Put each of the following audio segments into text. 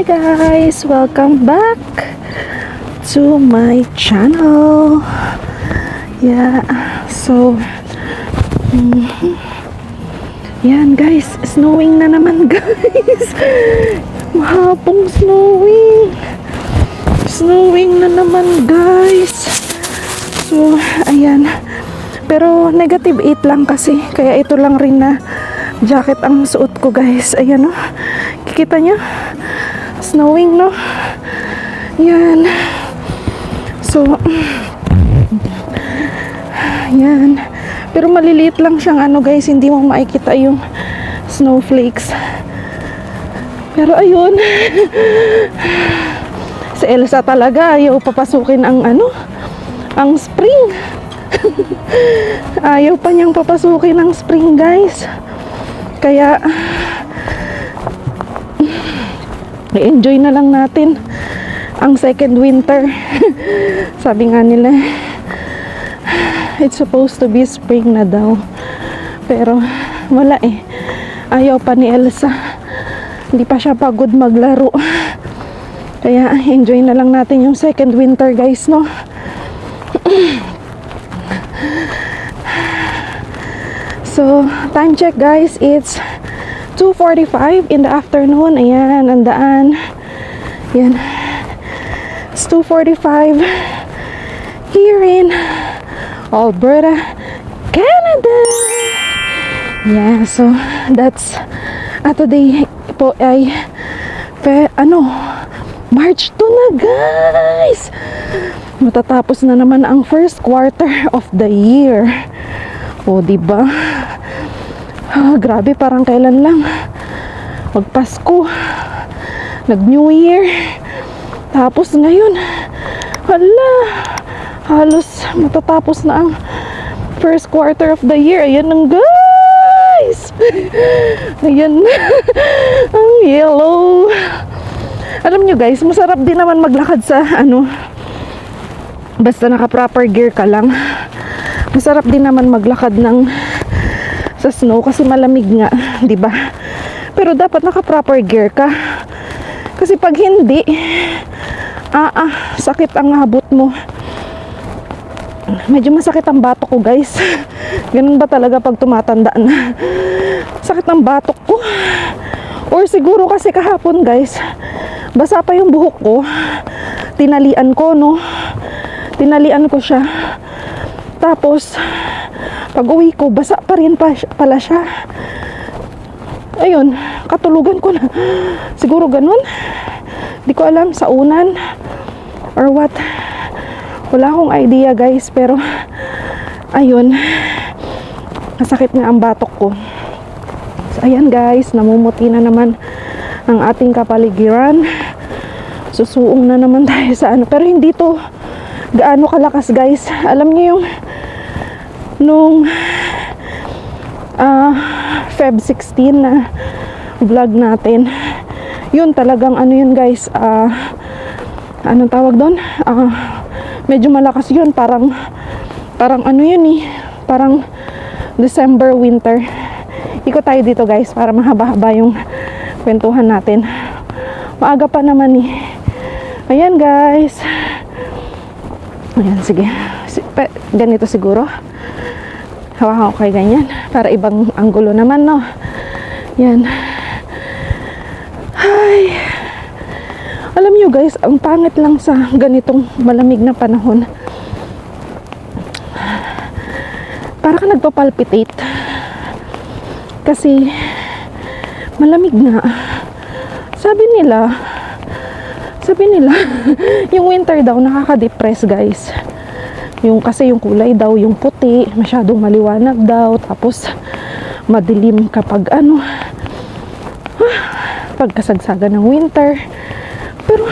Hi guys! Welcome back to my channel. Yeah, so yan guys, snowing na naman guys. Mahapong snowing na naman guys. So ayan, pero negative 8 lang kasi, kaya ito lang rin na jacket ang suot ko guys. Ayan o, kikita nyo, snowing no. Yan, so yan, pero maliliit lang siyang ano guys, hindi mo makikita yung snowflakes. Pero ayun, si Elsa talaga ayaw papasukin ang ano, ang spring. Ayaw pa niyang papasukin ang spring guys, kaya i-enjoy na lang natin ang second winter. Sabi nga nila, it's supposed to be spring na daw, pero wala eh, ayaw pa ni Elsa, hindi pa siya pagod maglaro, kaya enjoy na lang natin yung second winter guys no. So time check guys, it's 2:45 in the afternoon. Ayan, ang daan. Yan, it's 2:45 here in Alberta, Canada. Yeah, so that's today po ay March 2 na guys. Matatapos na naman ang first quarter of the year. O diba? Grabe, parang kailan lang magpasko, nag-New Year, tapos ngayon halos matatapos na ang first quarter of the year. Ayan lang guys. Ayan ang yellow. Alam nyo guys, masarap din naman maglakad sa basta naka proper gear ka lang. Masarap din naman maglakad sa snow kasi malamig nga, 'di ba? Pero dapat naka proper gear ka. Kasi pag hindi, sakit ang habot mo. Medyo masakit ang batok ko, guys. Ganun ba talaga pag tumatanda na? Sakit ang batok ko. Or siguro kasi kahapon, guys, basa pa yung buhok ko. Tinalian ko, no? Tinalian ko siya. Tapos pag uwi ko, basa pa rin pala siya. Ayun, katulugan ko na. Siguro ganun. Di ko alam, sa unan or what. Wala akong idea guys, pero ayun, masakit nga ang batok ko. So ayan guys, namumuti na naman ang ating kapaligiran. Susuong na naman tayo sa pero hindi to gaano kalakas guys. Alam niyo yung nung Feb 16 na vlog natin, yun talagang yun guys, anong tawag doon, medyo malakas yun, parang yun eh, parang December winter. Ikot tayo dito guys para mahaba-haba yung kwentuhan natin. Maaga pa naman eh. Ayan guys, ayan, sige, ganito siguro. Hawa-hawa kayo ganyan para ibang anggulo naman, no? Yan. Ay, alam nyo guys, ang pangit lang sa ganitong malamig na panahon, para ka nagpapalpitate kasi malamig nga. Sabi nila yung winter daw nakaka-depress guys. Kasi yung kulay daw, yung puti, masyadong maliwanag daw, tapos madilim kapag pagkasagsagan ng winter. Pero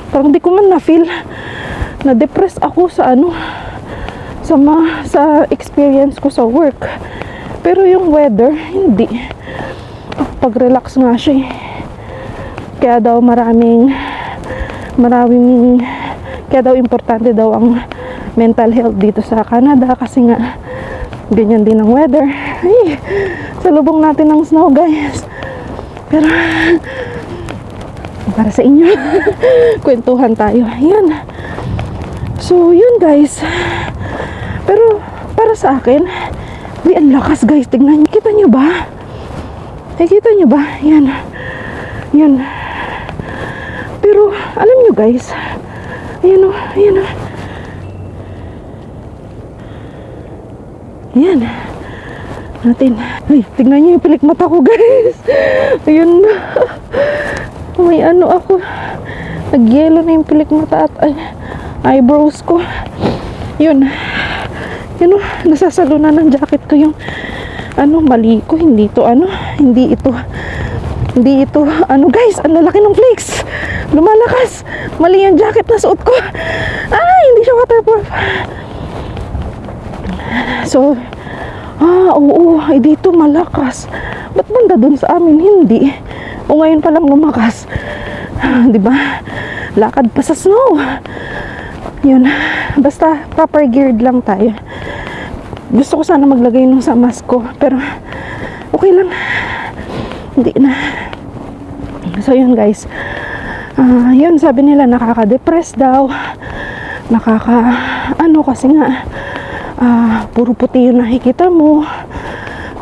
parang di ko man na-feel na depress ako sa sa experience ko sa work. Pero yung weather, hindi. Pag-relax nga siya eh. Kaya daw kaya daw importante daw ang mental health dito sa Canada, kasi nga ganyan din ang weather. Ay, salubong natin ng snow guys. Pero para sa inyo. Kwentuhan tayo. Yan. So, yun guys. Pero, para sa akin, ang lakas guys. Tingnan nyo. Kita nyo ba? Kita nyo ba? Yan. Yan. Pero, alam nyo guys, ayan o, ayan o. Ayan. Natin. Ay, tingnan nyo yung pilik mata ko guys. Ayan na. May ano ako. Nag-yellow na yung pilik mata at eyebrows ko. Yun. Yun o, nasasalunan ng jacket ko yung mali ko. Hindi ito guys, ang lalaki ng flakes. Lumalakas. Mali yung jacket na suot ko. Hindi siya waterproof. So, oo, dito malakas. Ba't banda dun sa amin hindi? O ngayon pa lang lumakas. Di ba? Lakad pa sa snow. Yun. Basta proper geared lang tayo. Gusto ko sana maglagay nung sa mask ko, pero okay lang. Hindi na. So yun guys. Yun sabi nila nakaka-depress daw. Kasi nga puro puti yung nakikita mo.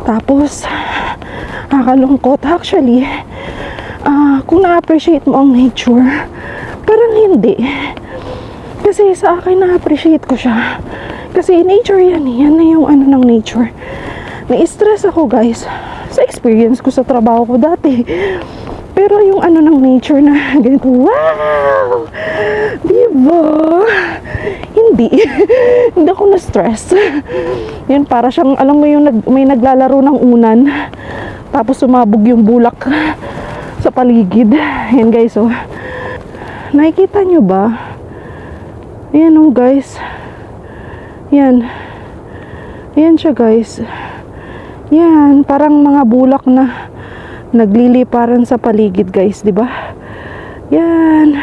Tapos nakakalungkot. Actually, kung na-appreciate mo ang nature, parang hindi. Kasi sa akin na-appreciate ko siya. Kasi nature yan. Yan na yung ng nature. Na-stress ako guys sa experience ko sa trabaho ko dati. Pero yung ng nature na ganito, wow! Diba? Hindi. Hindi ako na-stress. Yan, para siyang, alam mo yung may naglalaro ng unan. Tapos sumabog yung bulak sa paligid. Yan guys, oh. Nakikita nyo ba? Yan oh guys. Yan. Yan siya guys. Yan, parang mga bulak na nagliliparan sa paligid guys, di ba? Yan.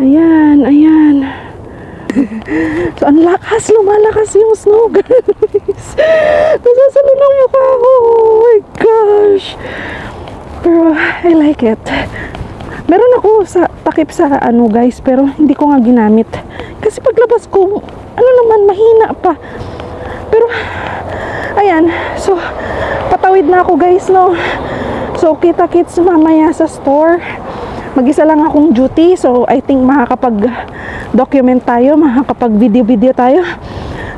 Ayan, ayan. So, ang lakas, lumalakas yung snow guys. Nasasalo ng mukha ko. Oh my gosh. Pero, I like it. Meron ako sa takip sa guys, pero hindi ko nga ginamit. Kasi paglabas ko, mahina pa. Pero, ayan. So, patawid na ako guys, no? So, kita-kits mamaya sa store. Mag-isa lang akong duty. So, I think makakapag-document tayo. Makakapag-video-video tayo.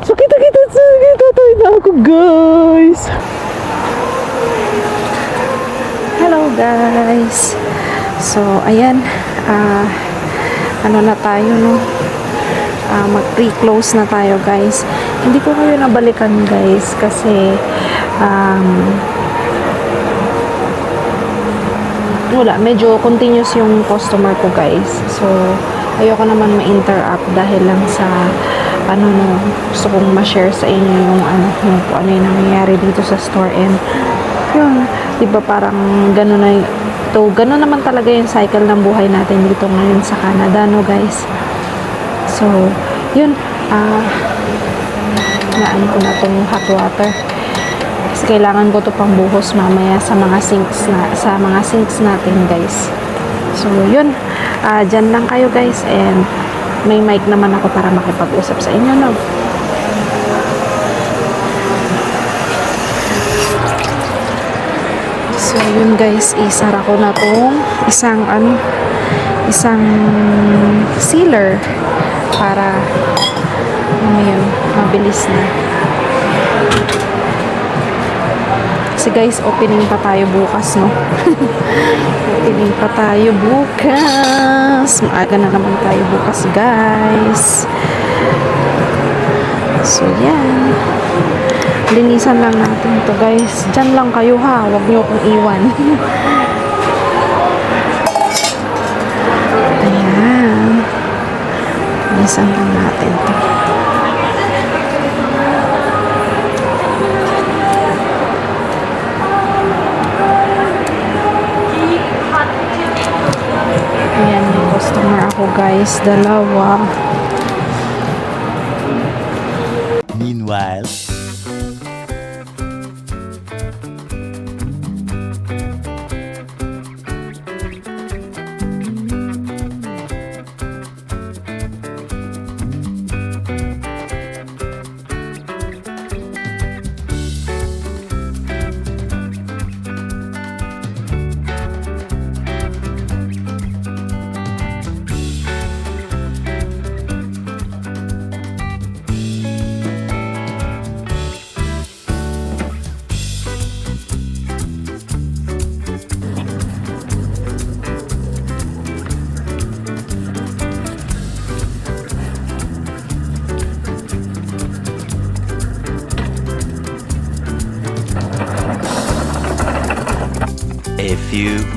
So, kita-kits. Tatawid na ako guys. Hello guys. So, ayan. Na tayo, no? Mag-pre-close na tayo guys. Hindi ko kayo nabalikan guys kasi wala, medyo continuous yung customer ko guys. So ayoko naman ma-interrupt dahil lang sa gusto kong ma-share sa inyo yung kung ano yung nangyayari dito sa store. And yun, diba parang gano'n na gano'n naman talaga yung cycle ng buhay natin dito ngayon sa Canada, no guys. So, yun, naan ko na tong hot water. Kasi kailangan ko to pang buhos mamaya sa mga sinks natin, guys. So, yun, dyan lang kayo, guys. And, may mic naman ako para makipag-usap sa inyo, no? So, yun, guys, isara ko na tong isang sealer para ngayon mabilis na. Kasi guys, opening pa tayo bukas, no? Opening pa tayo bukas. Maaga na naman tayo bukas, guys. So, yan. Linisan lang natin to, guys. Diyan lang kayo, ha? Huwag niyo akong iwan. Ayan. Linisan lang natin to. Ayan, may customer ako, guys. Dalawa. Meanwhile,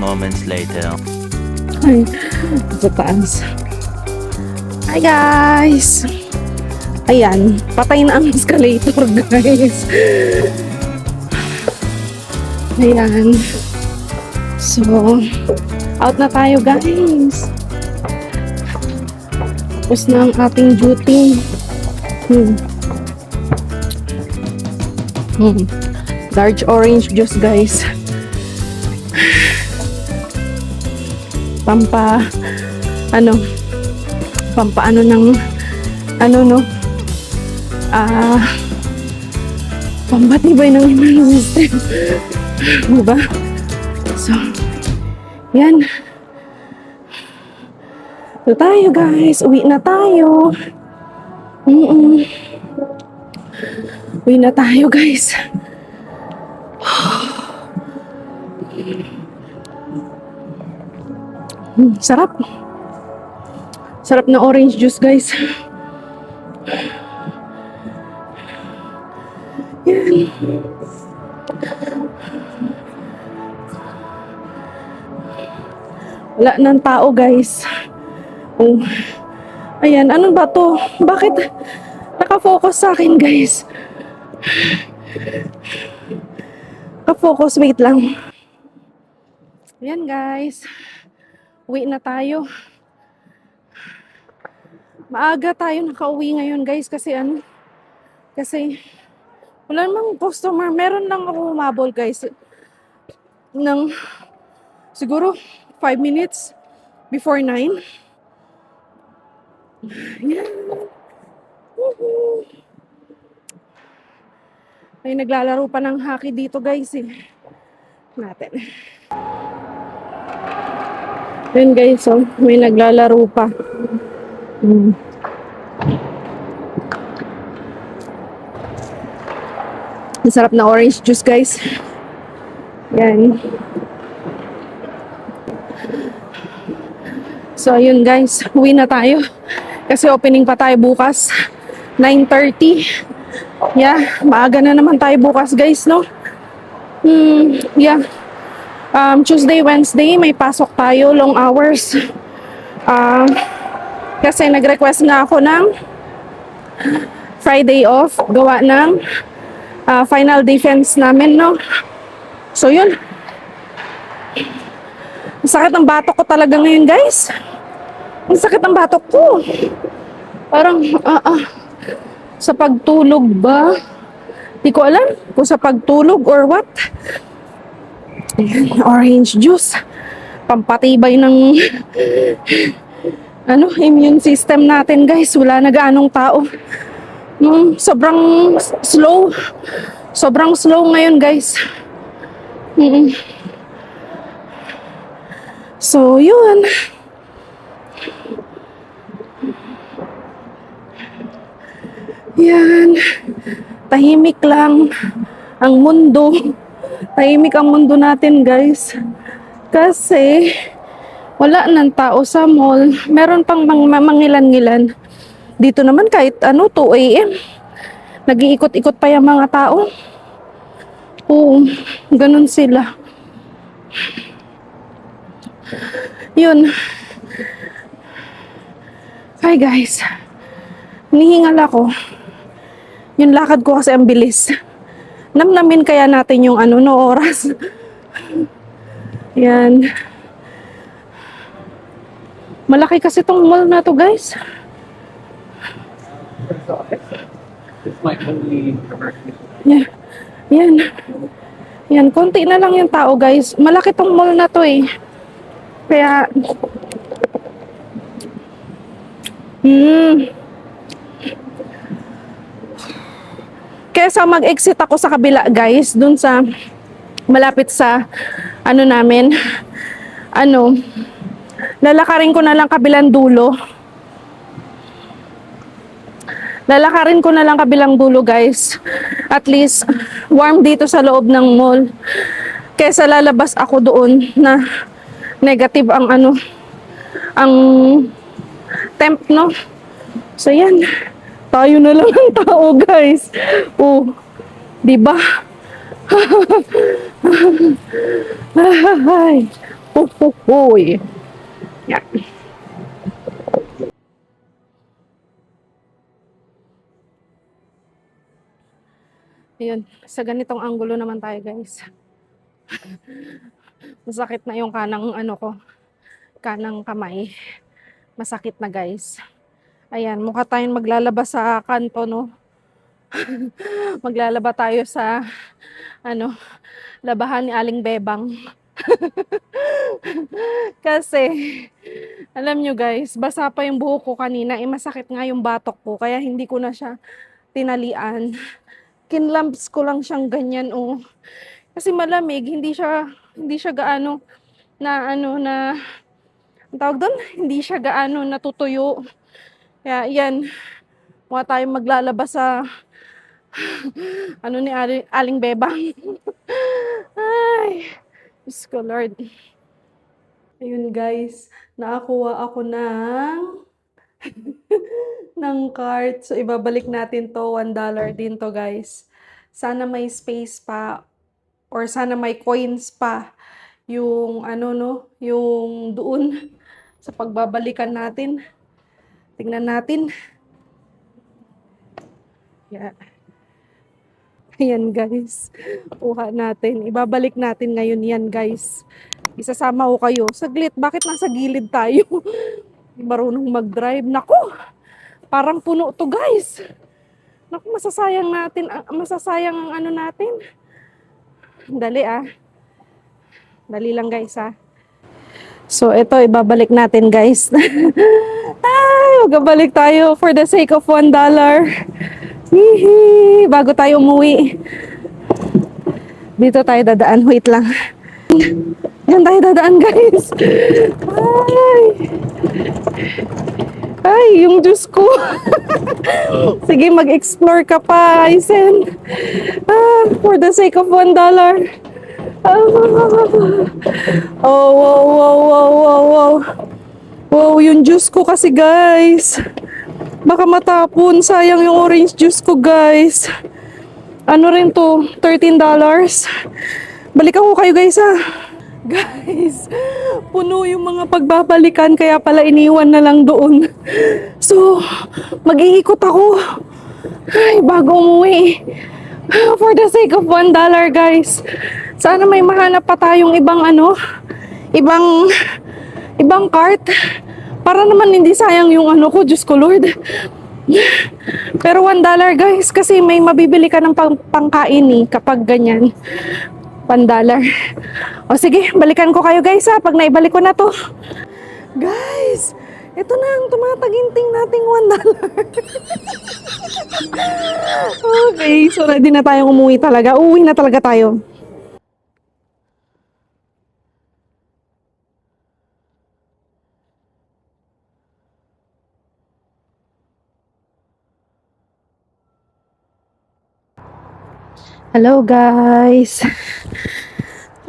moments later. Ay, sa taas. Hi guys! Ayan, patay na ang escalator guys. Ayan. So, out na tayo guys. Tapos na ang ating duty. Large orange juice guys. Pampaano ng pampatibay ng immune system. Diba? So, yan. So tayo guys, uwi na tayo. Uwi na tayo guys. Sarap. Sarap na orange juice guys. Yan. Wala nang tao guys. Oh. Ayan, ano ba to? Bakit nakafocus sa akin guys? Nakafocus, wait lang. Ayan guys. Uwi na tayo. Maaga tayo nakauwi ngayon guys kasi wala namang customer. Meron lang ako umabol guys ng siguro 5 minutes before 9. Yan. May naglalaro pa ng hockey dito guys eh. Natin. Yan guys, oh, may naglalaro pa. Ang sarap na orange juice guys. Yan. So ayun guys, uwi na tayo. Kasi opening pa tayo bukas. 9:30. Yeah, maaga na naman tayo bukas guys, no? Yeah. Tuesday, Wednesday, may pasok tayo, long hours. Kasi nag-request nga ako ng Friday off, gawa ng final defense namin, no? So yun. Sakit ang batok ko talaga ngayon guys. Ang sakit ang batok ko. Parang sa pagtulog ba? Di ko alam kung sa pagtulog or what. Ayan, orange juice. Pampatibay ng immune system natin guys. Wala na gaanong tao. Sobrang slow. Sobrang slow ngayon guys. So yun. Yan. Tahimik lang ang mundo. Tahimik ang mundo natin guys. Kasi wala nang tao sa mall. Meron pang mangilan-ngilan. Dito naman kahit 2 AM. Nag-iikot-ikot pa yung mga tao. Oo, ganun sila. Yun. Hi guys. Nihingal ako. Yung lakad ko kasi ang bilis. Namnamin kaya natin yung oras. Yan. Malaki kasi tong mall na to guys. Yeah. Yan. Yan, konti na lang yung tao guys. Malaki tong mall na to eh. Kaya kesa mag-exit ako sa kabila guys, dun sa malapit sa namin, lalakarin ko na lang kabilang dulo. Lalakarin ko na lang kabilang dulo guys. At least warm dito sa loob ng mall. Kesa lalabas ako doon na negative ang ang temp, no? So yan. Tayo na lang ang tao guys. Oh, di ba? Ay. Uy. Yan. Ayun, sa ganitong anggulo naman tayo guys. Masakit na yung kanang ano ko, kanang kamay. Masakit na guys. Ayan, mukha tayong maglalaba sa kanto, no? Maglalaba tayo sa, ano, labahan ni Aling Bebang. Kasi, alam nyo guys, basa pa yung buhok ko kanina, masakit nga yung batok ko, kaya hindi ko na siya tinalian. Kinlamps ko lang siyang ganyan, oh. Kasi malamig, hindi siya gaano na ano na, ang tawag doon, hindi siya gaano natutuyo. Kaya yan, mukha tayong maglalaba sa ano ni Aling Bebang. Ay, Diyos ko Lord. Ayun guys, nakakuha ako ng cart. So ibabalik natin to, $1 din to guys. Sana may space pa or sana may coins pa yung ano no, yung doon sa pagbabalikan natin. Tingnan natin. Yeah. Ayan guys. Kuha natin. Ibabalik natin ngayon yan guys. Isasama ko kayo. Saglit, bakit nasa gilid tayo? Marunong mag-drive. Naku! Parang puno to guys. Naku, masasayang natin. Masasayang ang ano natin. Dali ah. Dali lang guys ah. So ito, ibabalik natin guys. Ay, magabalik tayo for the sake of $1. Hihi, bago tayo umuwi. Dito tayo dadaan. Wait lang. Yan tayo dadaan guys. Ay, yung Diyos ko. Sige, mag-explore ka pa, Aisen. For the sake of $1. Oh, wow, wow, wow, wow, wow. Wow, yung juice ko kasi guys. Baka matapon. Sayang yung orange juice ko guys. Ano rin to? $13. Balikan ko kayo guys ha. Guys, puno yung mga pagbabalikan kaya pala iniwan na lang doon. So, mag-iikot ako. Ay, bago umuwi. For the sake of $1 guys. Sana may mahanap pa tayong ibang ano, ibang cart. Para naman hindi sayang yung ano ko, Diyos ko Lord. Pero $1 guys, kasi may mabibili ka ng pangkain eh, kapag ganyan. $1. O sige, balikan ko kayo guys ha, pag naibalik ko na to. Guys, ito na ang tumataginting nating $1. Okay, so ready na tayong umuwi talaga. Uwi na talaga tayo. Hello guys.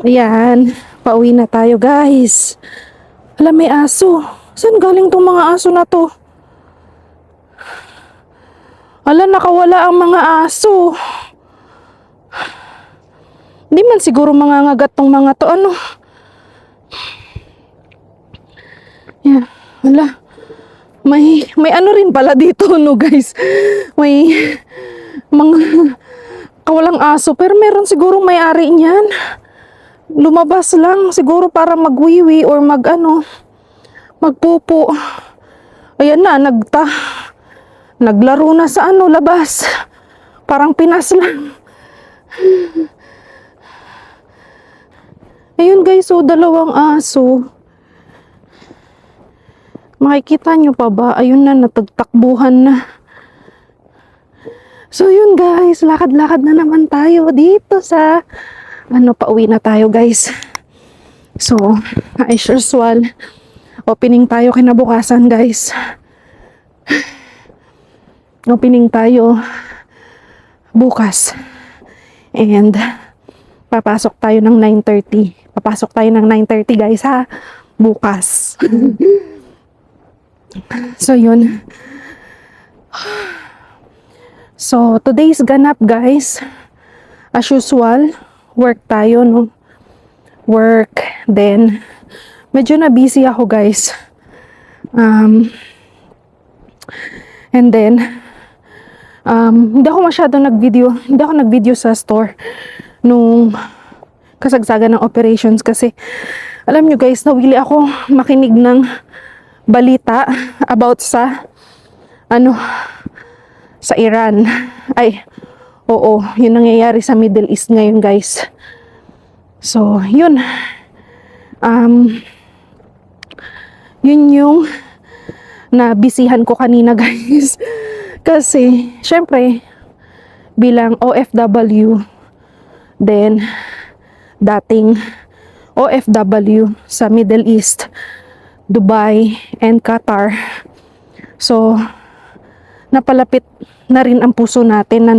Ayan, pauwi na tayo guys. Alam, may aso. Saan galing tong mga aso na to? Ala, nakawala ang mga aso. Hindi man siguro mangangagat tong mga to. Ano? Yan, wala. May ano rin pala dito, no guys. May mga kawalang aso, pero meron siguro may-ari niyan. Lumabas lang siguro para magwiwi or magpupo. Ayan na, naglaro na sa ano, labas. Parang Pinas lang. Ayun guys, so dalawang aso. Makikita nyo pa ba? Ayun na, natagtakbuhan na. So yun guys, lakad-lakad na naman tayo dito sa pauwi na tayo guys. So, as usual, opening tayo kinabukasan guys. Opening tayo bukas. And papasok tayo ng 9:30. Papasok tayo ng 9:30 guys ha, bukas. So yun. So, today's ganap guys, as usual, work tayo, no? Work, then medyo na busy ako guys. And then, hindi ako nag-video sa store nung kasagsagan ng operations kasi alam nyo guys, nawili ako makinig ng balita about sa sa Iran. Ay, oo, yun nangyayari sa Middle East ngayon guys. So, yun. Yun yung nabisihan ko kanina guys. Kasi, syempre, bilang OFW, then, dating OFW sa Middle East, Dubai, and Qatar. So, napalapit na rin ang puso natin,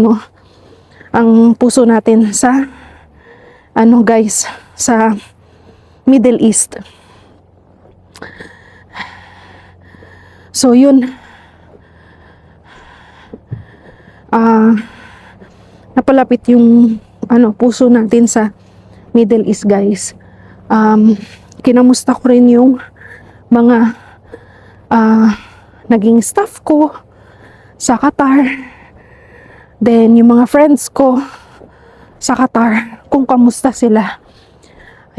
ang puso natin sa, guys, sa Middle East. So, yun. Napalapit yung, puso natin sa Middle East, guys. Kinamusta ko rin yung mga naging staff ko sa Qatar, then yung mga friends ko sa Qatar, kung kamusta sila.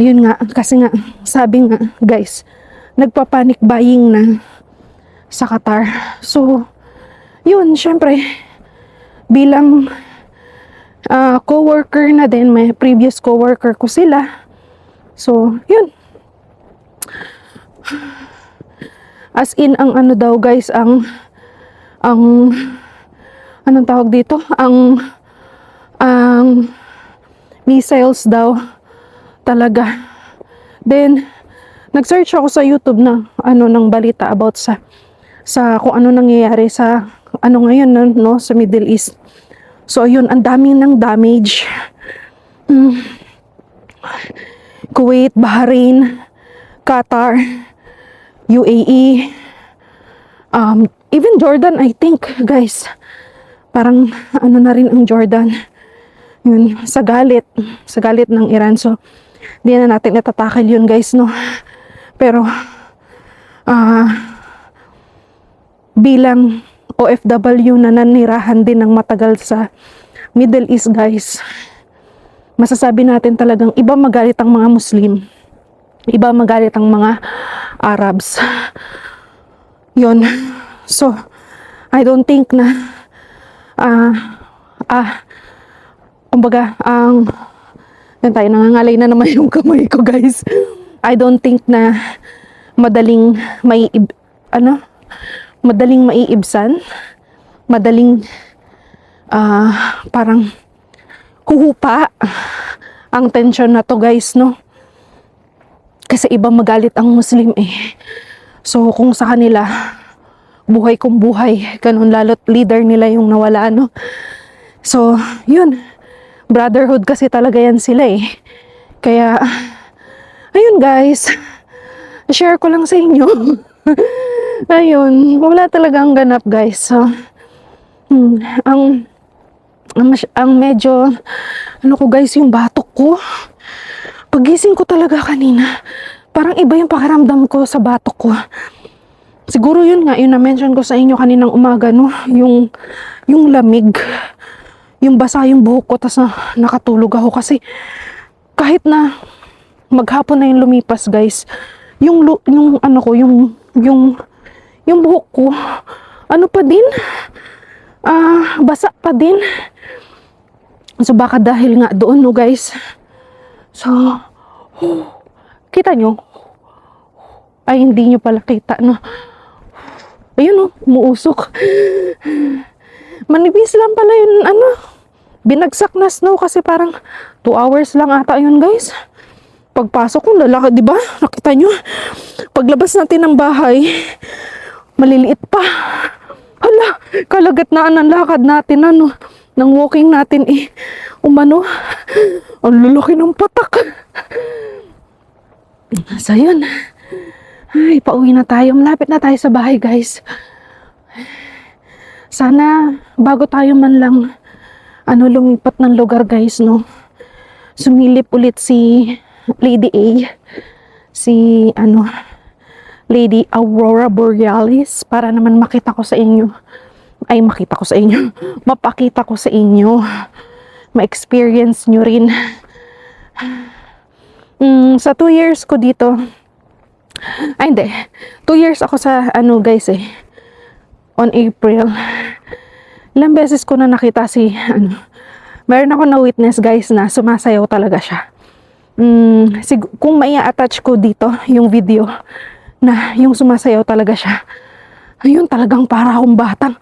Ayun nga, kasi nga sabi nga guys, nagpa-panic buying na sa Qatar. So yun, syempre bilang co-worker na din, may previous co-worker ko sila. So yun, as in ang daw guys, ang anong tawag dito, ang missiles daw talaga. Then nag-search ako sa YouTube na ng balita about sa kung ano nangyayari sa ngayon sa Middle East. So ayun, ang dami ng damage. Kuwait, Bahrain, Qatar, UAE, even Jordan, I think guys, parang na rin ang Jordan, yun, sa galit ng Iran. So hindi na natin natatakil yun guys, no. Pero bilang OFW na nanirahan din ng matagal sa Middle East guys, masasabi natin talagang iba magalit ang mga Muslim, iba magalit ang mga Arabs. Yun. So I don't think na kumbaga yan tayo, nangangalay na naman yung kamay ko guys. I don't think na madaling maiibsan, madaling parang huhupa ang tension na to guys, no. Kasi iba magalit ang Muslim So kung sa kanila buhay kung buhay, ganun, lalo't leader nila yung nawala, no. So yun, brotherhood kasi talaga yan sila Kaya ayun guys, share ko lang sa inyo. Ayun, wala talagang ganap guys. So ang medyo ko guys, yung batok ko, pagising ko talaga kanina, parang iba yung pakiramdam ko sa batok ko. Siguro yun nga, yun na-mention ko sa inyo kaninang umaga, no, yung lamig, yung basa yung buhok ko, tas nakatulog ako kasi kahit na maghapon na yung lumipas guys, yung buhok ko pa din, basa pa din. So baka dahil nga doon, no guys. So kita nyo, ay hindi nyo pala kita, no. Ayun, umuusok. Manipis lang pala yun, binagsak na snow kasi parang 2 hours lang ata yun guys. Pagpasok ko, lalakad, di ba? Nakita nyo, paglabas natin ng bahay, maliliit pa. Hala, kalagat na ang lakad natin, ng walking natin ang lulaki ng patak. So yun, ay, pauwi na tayo, malapit na tayo sa bahay guys. Sana bago tayo man lang lumipat ng lugar guys, no, sumilip ulit si Lady A si Lady Aurora Borealis para naman makita ko sa inyo. Ay, makita ko sa inyo. Mapakita ko sa inyo. Ma-experience nyo rin. Sa 2 years ko dito, ay hindi, 2 years ako sa guys on April. Ilang beses ko na nakita si meron ako na witness guys na sumasayaw talaga siya. Kung mai-attach ko dito yung video na yung sumasayaw talaga siya, ayun, talagang para akong batang.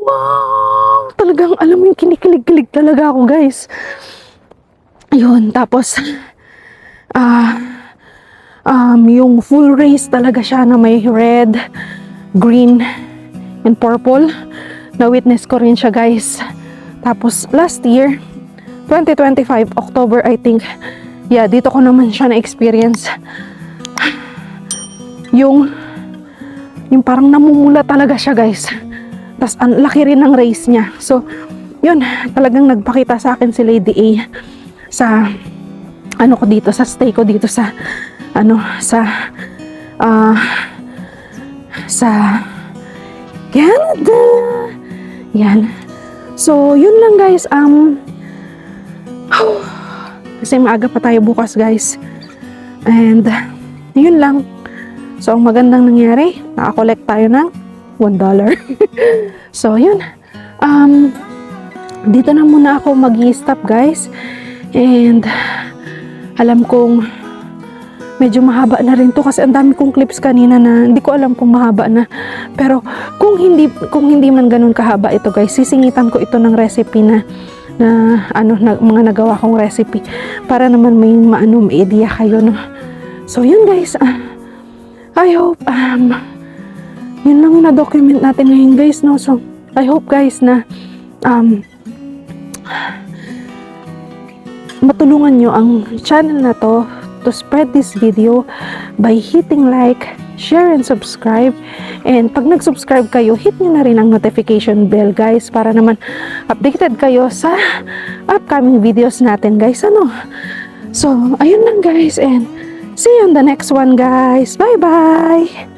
Wow! Talagang alam mo yung kinikilig-kilig talaga ako guys. Ayun, tapos yung full race talaga siya na may red, green, and purple. Na-witness ko rin siya guys. Tapos last year, 2025, October I think, yeah, dito ko naman siya na-experience. Yung parang namumula talaga siya guys. Tapos ang laki rin ng race niya. So, yun, talagang nagpakita sa akin si Lady A sa ko dito, sa stay ko dito sa Canada. Yan. So, yun lang guys. Kasi maaga pa tayo bukas guys. And, yun lang. So, ang magandang nangyari, nakakollect tayo ng $1. So, yun. Dito na muna ako mag-i-stop guys. And, alam kong medyo mahaba na rin to kasi ang dami kong clips kanina na hindi ko alam kung mahaba na. Pero kung hindi man ganun kahaba ito guys, sisingitan ko ito ng recipe na mga nagawa kong recipe para naman may idea kayo, no. So yun guys, I hope yun lang yung na-document natin ngayon guys, no. So I hope guys na matulungan nyo ang channel na to spread this video by hitting like, share, and subscribe. And pag nag-subscribe kayo, hit nyo na rin ang notification bell guys para naman updated kayo sa upcoming videos natin guys, So, ayun lang guys, and see you on the next one guys. Bye bye!